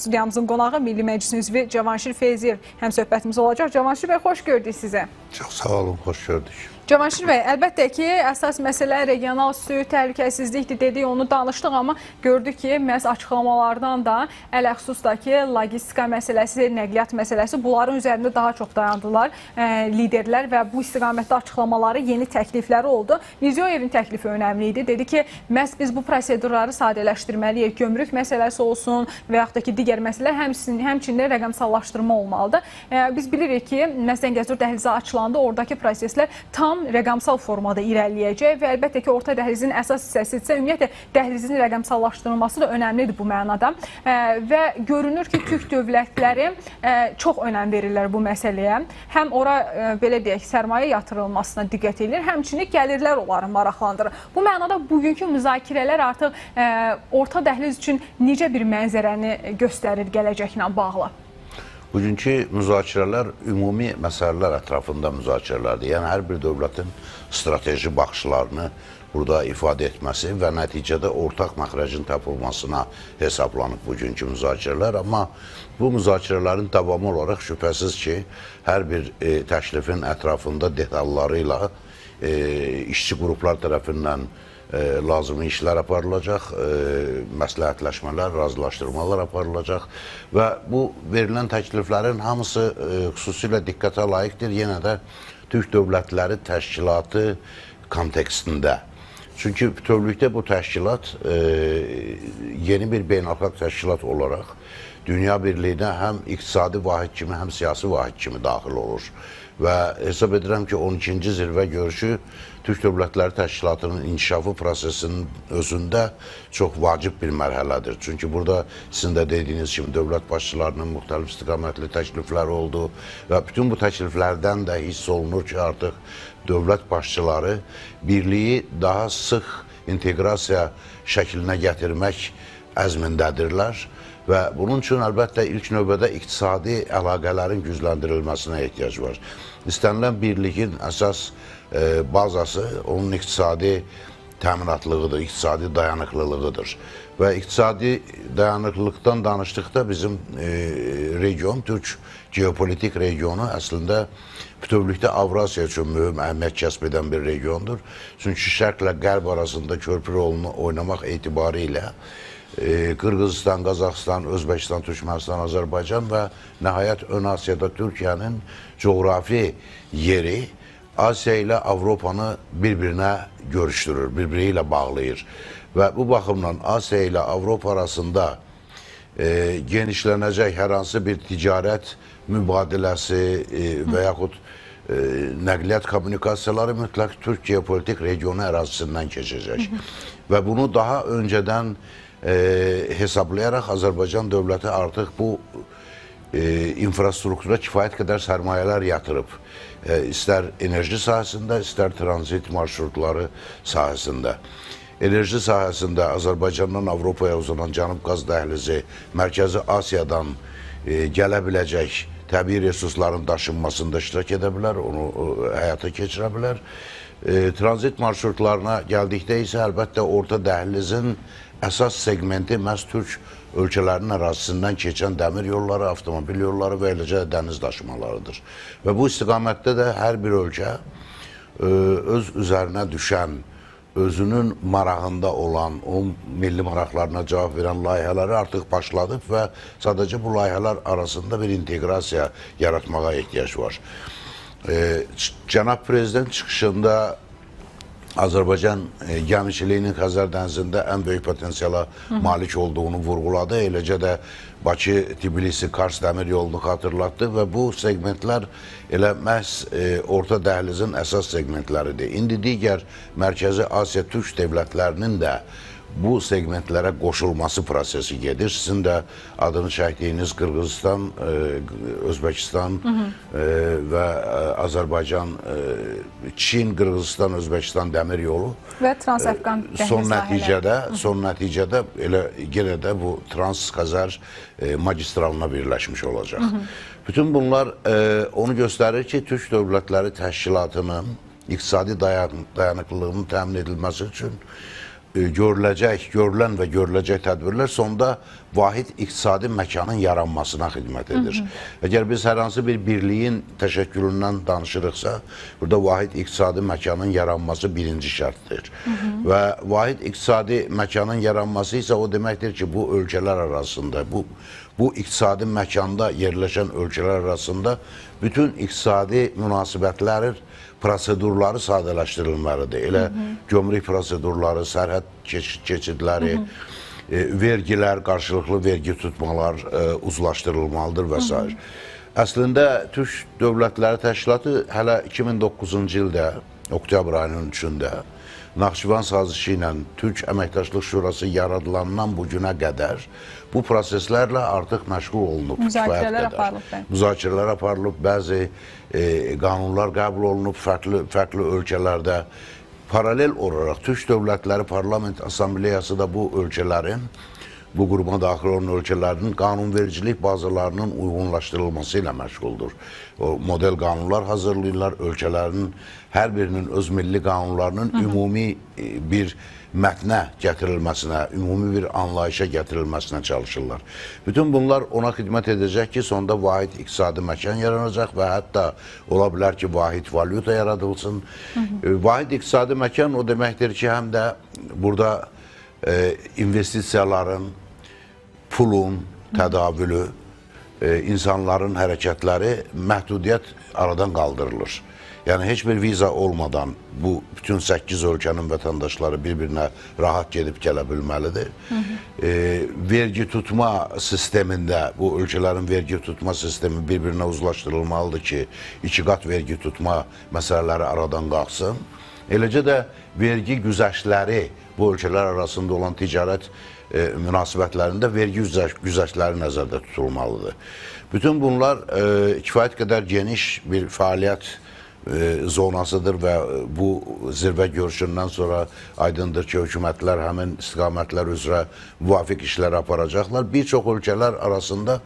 Studiyamızın qonağı Milli Məclisin üzvü Cavanşir Feyziyev həmsöhbətimiz olacaq. Cavanşir bəy, xoş gördük sizə. Çox sağ olun, xoş gördük. Cavanşir bəy, əlbəttə ki, əsas məsələ regional sülh, təhlükəsizlikdir dedik, onu danışdıq, amma gördük ki, məhz açıqlamalardan da ələxsusdakı logistika məsələsi, nəqliyyat məsələsi, bunların üzərində daha çox dayandılar liderlər və bu istiqamətdə açıqlamaları, yeni təklifləri oldu. Mirziyoyevin təklifi önəmli idi. Dedi ki, məhz biz bu prosedurları sadələşdirməliyik, gömrük məsələsi olsun və yaxud da ki, digər məsələlər həmçinin rəqəmsallaşdırma olmalıdır. Biz bilirik ki, məhz Zəngəzur dəhlizi açılandı, oradakı proseslər tam rəqəmsal formada irəliləyəcək və əlbəttə ki, orta dəhlizin əsas hissəsi ümumiyyətlə dəhlizin rəqəmsallaşdırılması da önəmlidir bu mənada və görünür ki, türk dövlətləri çox önəm verirlər bu məsələyə. Həm ora, belə deyək, sərmayə yatırılmasına diqqət edir, həmçinin gəlirlər onları maraqlandırır. Bu mənada bugünkü müzakirələr artıq orta dəhliz üçün necə bir mənzərəni göstərir gələcəklə bağlı? Bugünkü müzakirələr ümumi məsələlər ətrafında müzakirələrdir. Yəni, hər bir dövlətin strateji baxışlarını burada ifadə etməsi və nəticədə ortaq məxrəcin tapılmasına hesablanıb bugünkü müzakirələr. Amma bu müzakirələrin davamı olaraq şübhəsiz ki, hər bir təklifin ətrafında detalları ilə işçi qruplar tərəfindən lazımi işlər aparılacaq, məsləhətləşmələr, razılaşdırmalar aparılacaq və bu verilən təkliflərin hamısı xüsusilə diqqətə layiqdir, yenə də Türk Dövlətləri Təşkilatı kontekstində. Çünki bütövlükdə bu təşkilat yeni bir beynəlxalq təşkilat olaraq dünya birliyinə həm iqtisadi vahid kimi, həm siyasi vahid kimi daxil olur. Və hesab edirəm ki, 12-ci zirvə görüşü Türk Dövlətləri Təşkilatının inkişafı prosesinin özündə çox vacib bir mərhələdir. Çünki burada sizin də dediyiniz kimi dövlət başçılarının müxtəlif istiqamətli təklifləri oldu və bütün bu təkliflərdən də hiss olunur ki, artıq dövlət başçıları birliyi daha sıx inteqrasiya şəklinə gətirmək əzmindədirlər. Və bunun üçün əlbəttə ilk növbədə iqtisadi əlaqələrin gücləndirilməsinə ehtiyac var. İstənilən birliyin əsas bazası onun iqtisadi təminatlığıdır, iqtisadi dayanıqlılığıdır. Və iqtisadi dayanıqlılıqdan danışdıqda bizim region, Türk geopolitik regionu əslində bütövlükdə Avrasiya üçün mühüm əhəmiyyət kəsb edən bir regiondur. Çünki şərqlə qərb arasında körpü rolunu oynamaq etibarı ilə Qırğızistan, Qazaxıstan, Özbəkistan, Türkmənistan, Azərbaycan və nəhayət Ön Asiyada Türkiyənin coğrafi yeri Asiya ilə Avropanı bir-birinə görüşdürür, bir-biri ilə bağlayır. Və bu baxımdan Asiya ilə Avropa arasında genişlənəcək hər hansı bir ticarət mübadiləsi və yaxud nəqliyyat kommunikasiyaları mütləq Türk geopolitik regionu ərazisindən keçəcək. Və bunu daha öncədən hesablayaraq Azərbaycan dövləti artıq bu infrastruktura kifayət qədər sərmayələr yatırıb. İstər enerji sahəsində, istər tranzit marşrutları sahəsində. Enerji sahəsində Azərbaycandan Avropaya uzanan Cənub qaz dəhlizi Mərkəzi Asiyadan gələ biləcək təbii resursların daşınmasında iştirak edə bilər, onu həyata keçirə bilər. Tranzit marşrutlarına gəldikdə isə əlbəttə orta dəhlizin əsas segmenti məhz Türk ölkələrinin ərazisindən keçən dəmir yolları, avtomobil yolları və eləcə dəniz daşımalarıdır. Və bu istiqamətdə də hər bir ölkə öz üzərinə düşən, özünün marağında olan, o milli maraqlarına cavab verən layihələri artıq başladıb və sadəcə bu layihələr arasında bir inteqrasiya yaratmağa ehtiyac var. Cənab Prezident çıxışında Azərbaycan gəmiçiliyinin Xəzər dənizində ən böyük potensiala malik olduğunu vurğuladı. Eləcə də Bakı-Tbilisi-Kars dəmir yolunu xatırlatdı və bu segmentlər elə məhz orta dəhlizin əsas segmentləridir. İndi digər Mərkəzi Asiya Türk dövlətlərinin də bu segmentlərə qoşulması prosesi gedir. Sizin də adını çəkdiyiniz Qırğızistan, Özbəkistan və Azərbaycan, Çin, Qırğızistan, Özbəkistan dəmir yolu və Trans-Əfqan dəhliz son nəticədə elə yenə də bu Trans-Xəzər magistralına birləşmiş olacaq. Bütün bunlar onu göstərir ki, Türk Dövlətləri Təşkilatının iqtisadi dayanıqlılığının təmin edilməsi üçün görülən və görüləcək tədbirlər sonda vahid iqtisadi məkanın yaranmasına xidmət edir. Əgər biz hər hansı bir birliyin təşəkkülündən danışırıqsa, burada vahid iqtisadi məkanın yaranması birinci şərtdir. Və vahid iqtisadi məkanın yaranması isə o deməkdir ki, bu ölkələr arasında, bu iqtisadi məkanda yerləşən ölkələr arasında bütün iqtisadi münasibətləri, prosedurları sadələşdirilməlidir. Elə gömrük prosedurları, sərhəd keçidləri, vergilər, qarşılıqlı vergi tutmalar uzlaşdırılmalıdır və s. Əslində, Türk Dövlətləri Təşkilatı hələ 2009-cu ildə, oktyabr ayının 3-də Naxçıvan sazişi ilə Türk Əməkdaşlıq Şurası yaradılandan bu günə qədər bu proseslərlə artıq məşğul olunub. Müzakirələr aparılıb. Müzakirələr aparılıb, bəzi qanunlar qəbul olunub fərqli ölkələrdə. Paralel olaraq Türk Dövlətləri Parlament Assambleyası da bu ölkələrin, bu qrupa daxil olan ölkələrin qanunvericilik bazalarının uyğunlaşdırılması ilə məşğuldur. Model qanunlar hazırlayırlar, ölkələrin hər birinin öz milli qanunlarının ümumi bir mətnə gətirilməsinə, ümumi bir anlayışa gətirilməsinə çalışırlar. Bütün bunlar ona xidmət edəcək ki, sonda vahid iqtisadi məkan yaranacaq və hətta ola bilər ki, vahid valyuta yaradılsın. Vahid iqtisadi məkan o deməkdir ki, həm də burada investisiyaların, pulun tədavülü, insanların hərəkətləri məhdudiyyət aradan qaldırılır. Yəni, heç bir viza olmadan bu bütün 8 ölkənin vətəndaşları bir-birinə rahat gedib gələ bilməlidir. Vergi tutma sistemində, bu ölkələrin vergi tutma sistemi bir-birinə uzlaşdırılmalıdır ki, 2 qat vergi tutma məsələləri aradan qalxsın. Eləcə də vergi güzəştləri, bu ölkələr arasında olan ticarət münasibətlərində vergi güzəştləri nəzərdə tutulmalıdır. Bütün bunlar kifayət qədər geniş bir fəaliyyət zonasıdır və bu zirvə görüşündən sonra aydındır ki, hökumətlər həmin istiqamətlər üzrə müvafiq işlər aparacaqlar. Bir çox ölkələr arasında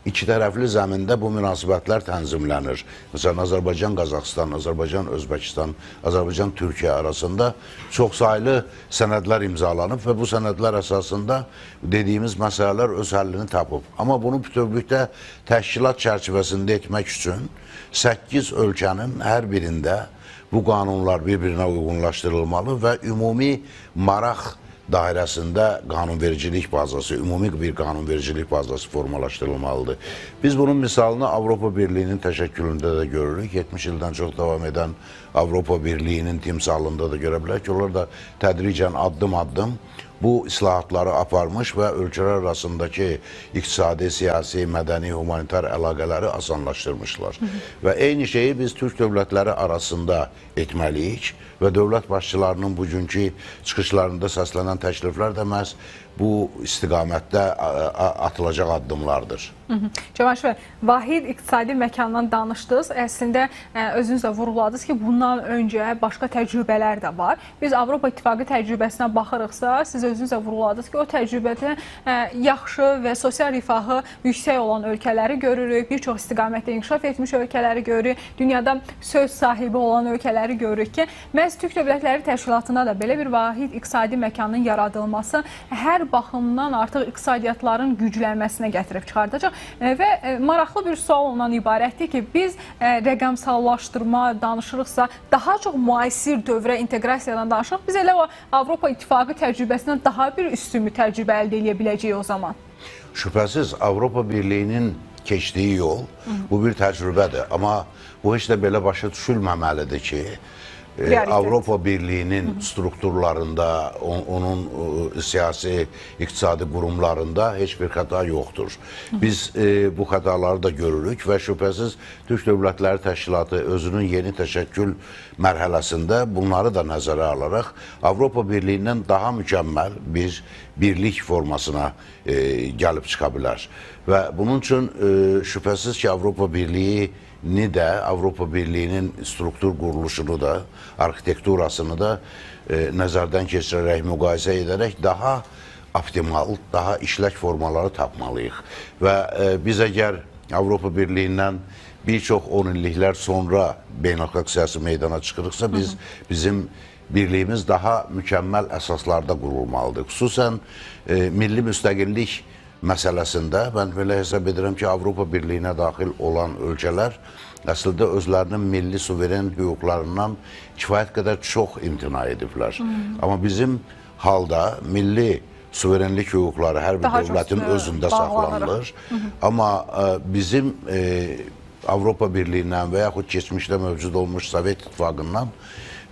iki tərəfli zəmində bu münasibətlər tənzimlənir. Məsələn, Azərbaycan-Qazaxıstan, Azərbaycan-Özbəkistan, Azərbaycan-Türkiyə arasında çoxsaylı sənədlər imzalanıb və bu sənədlər əsasında dediyimiz məsələlər öz həllini tapıb. Amma bunu bütövlükdə təşkilat çərçivəsində etmək üçün 8 ölkənin hər birində bu qanunlar bir-birinə uyğunlaşdırılmalı və ümumi maraq dairəsində qanunvericilik bazası, ümumi bir qanunvericilik bazası formalaşdırılmalıdır. Biz bunun misalını Avropa Birliyinin təşəkkülündə də görürük. 70 ildən çox davam edən Avropa Birliyinin timsalında da görə bilər ki, onlar da tədricən addım-addım bu islahatları aparmış və ölkələr arasındakı iqtisadi, siyasi, mədəni, humanitar əlaqələri asanlaşdırmışlar. Və eyni şeyi biz Türk dövlətləri arasında etməliyik və dövlət başçılarının bugünkü çıxışlarında səslənən təkliflər də məhz bu istiqamətdə atılacaq addımlardır. Cəmaşi bəy, vahid iqtisadi məkandan danışdınız. Əslində özünüz də vurguladınız ki, bundan öncə başqa təcrübələr də var. Biz Avropa İttifaqı təcrübəsinə baxırıqsa, siz özünüz də vurguladınız ki, o təcrübədə yaxşı və sosial rifahı yüksək olan ölkələri görürük, bir çox istiqamətdə inkişaf etmiş ölkələri görürük, dünyada söz sahibi olan ölkələri görürük ki, məhz Türk Dövlətləri Təşkilatında da belə bir vahid iqtisadi məkanın yaradılması hər baxımdan artıq iqtisadiyyatların güclənməsinə gətirib çıxardacaq. Və maraqlı bir sual ondan ibarətdir ki, biz rəqəmsallaşdırma danışırıqsa, daha çox müasir dövrə inteqrasiyadan danışırıq. Biz elə o Avropa İttifaqı təcrübəsindən daha bir üstün bir təcrübə əldə edə biləcəyik o zaman. Şübhəsiz Avropa Birliyinin keçdiyi yol bu bir təcrübədir. Amma bu heç də belə başa düşülməməlidir ki, Avropa Birliyinin strukturlarında, onun siyasi, iqtisadi qurumlarında heç bir xəta yoxdur. Biz bu xətaları da görürük və şübhəsiz Türk Dövlətləri Təşkilatı özünün yeni təşəkkül mərhələsində bunları da nəzərə alaraq Avropa Birliyindən daha mükəmməl bir birlik formasına gəlib çıxa bilər. Və bunun üçün şübhəsiz ki, Avropa Birliyi Avropa Birliyinin struktur quruluşunu da, arxitekturasını da nəzərdən keçirərək, müqayisə edərək daha optimal, daha işlək formaları tapmalıyıq. Və biz əgər Avropa Birliyindən bir çox 10 illiklər sonra beynəlxalq siyasi meydana çıxırıqsa, bizim birliyimiz daha mükəmməl əsaslarda qurulmalıdır. Xüsusən milli müstəqillik məsələsində mən belə hesab edirəm ki, Avropa Birliyinə daxil olan ölkələr əslində özlərinin milli suveren hüquqlarından kifayət qədər çox imtina ediblər. Amma bizim halda milli suverenlik hüquqları hər bir dövlətin özündə saxlanılır. Amma bizim Avropa Birliyindən və yaxud keçmişdə mövcud olmuş Sovet İttifaqından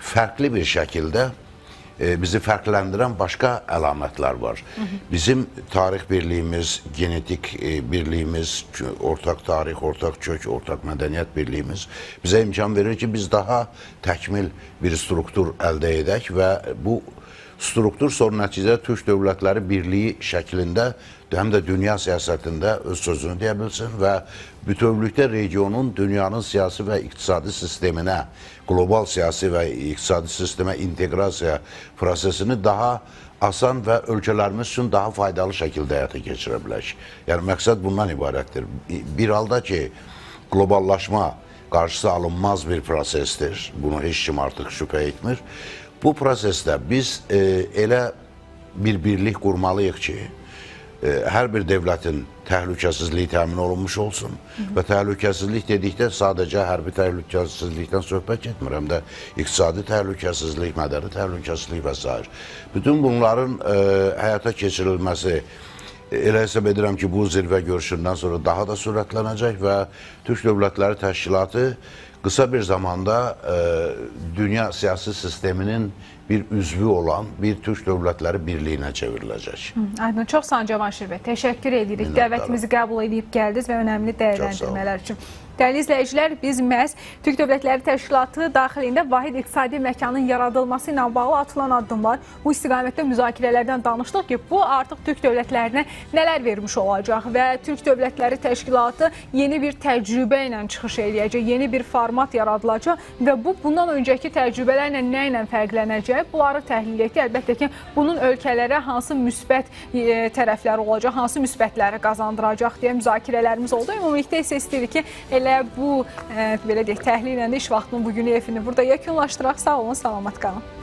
fərqli bir şəkildə bizi fərqləndirən başqa əlamətlər var. Bizim tarix birliyimiz, genetik birliyimiz, ortaq tarix, ortaq kök, ortaq mədəniyyət birliyimiz bizə imkan verir ki, biz daha təkmil bir struktur əldə edək və bu struktur son nəticədə Türk Dövlətləri Birliyi şəklində həm də dünya siyasətində öz sözünü deyə bilsin və bütövlükdə regionun dünyanın siyasi və iqtisadi sisteminə, qlobal siyasi və iqtisadi sistemə inteqrasiya prosesini daha asan və ölkələrimiz üçün daha faydalı şəkildə həyata keçirə bilək. Yəni, məqsəd bundan ibarətdir. Bir halda ki, qloballaşma qarşısı alınmaz bir prosesdir, bunu heç kim artıq şübhə etmir. Bu prosesdə biz elə bir birlik qurmalıyıq ki, hər bir dövlətin təhlükəsizliyi təmin olunmuş olsun və təhlükəsizlik dedikdə sadəcə hərbi təhlükəsizlikdən söhbət etmir, həm də iqtisadi təhlükəsizlik, mədəni təhlükəsizlik və s. Bütün bunların həyata keçirilməsi elə hesab edirəm ki, bu zirvə görüşündən sonra daha da sürətlənəcək və Türk Dövlətləri Təşkilatı qısa bir zamanda dünya siyasi sisteminin bir üzvü olan bir Türk Dövlətləri Birliyinə çevriləcək. Aydın, çox sağ olun Cavanşir bəy. Təşəkkür edirik. Dəvətimizi qəbul edib gəldiniz və önəmli dəyərləndirmələr üçün. Dəyərli izləyicilər, biz məhz Türk Dövlətləri Təşkilatı daxilində vahid iqtisadi məkanın yaradılması ilə bağlı atılan addımlar, bu istiqamətdə müzakirələrdən danışdıq ki, bu artıq Türk dövlətlərinə nələr vermiş olacaq və Türk Dövlətləri Təşkilatı yeni bir təcrübə ilə çıxış edəcək, yeni bir format yaradılacaq və bu, bundan öncəki təcrübələrlə nə ilə fərqlənəcək, bunları təhlil etdik. Əlbəttə ki, bunun ölkələrə hansı müsbət tərəfləri olacaq, hansı müsbətləri qazandıracaq deyə müzakirələrimiz oldu. Ümumilikdə isə istəyirik ki, elə bu belə deyək, təhlillə də iş vaxtının bugünü efini burada yekunlaşdıraq. Sağ olun, salamat qalın.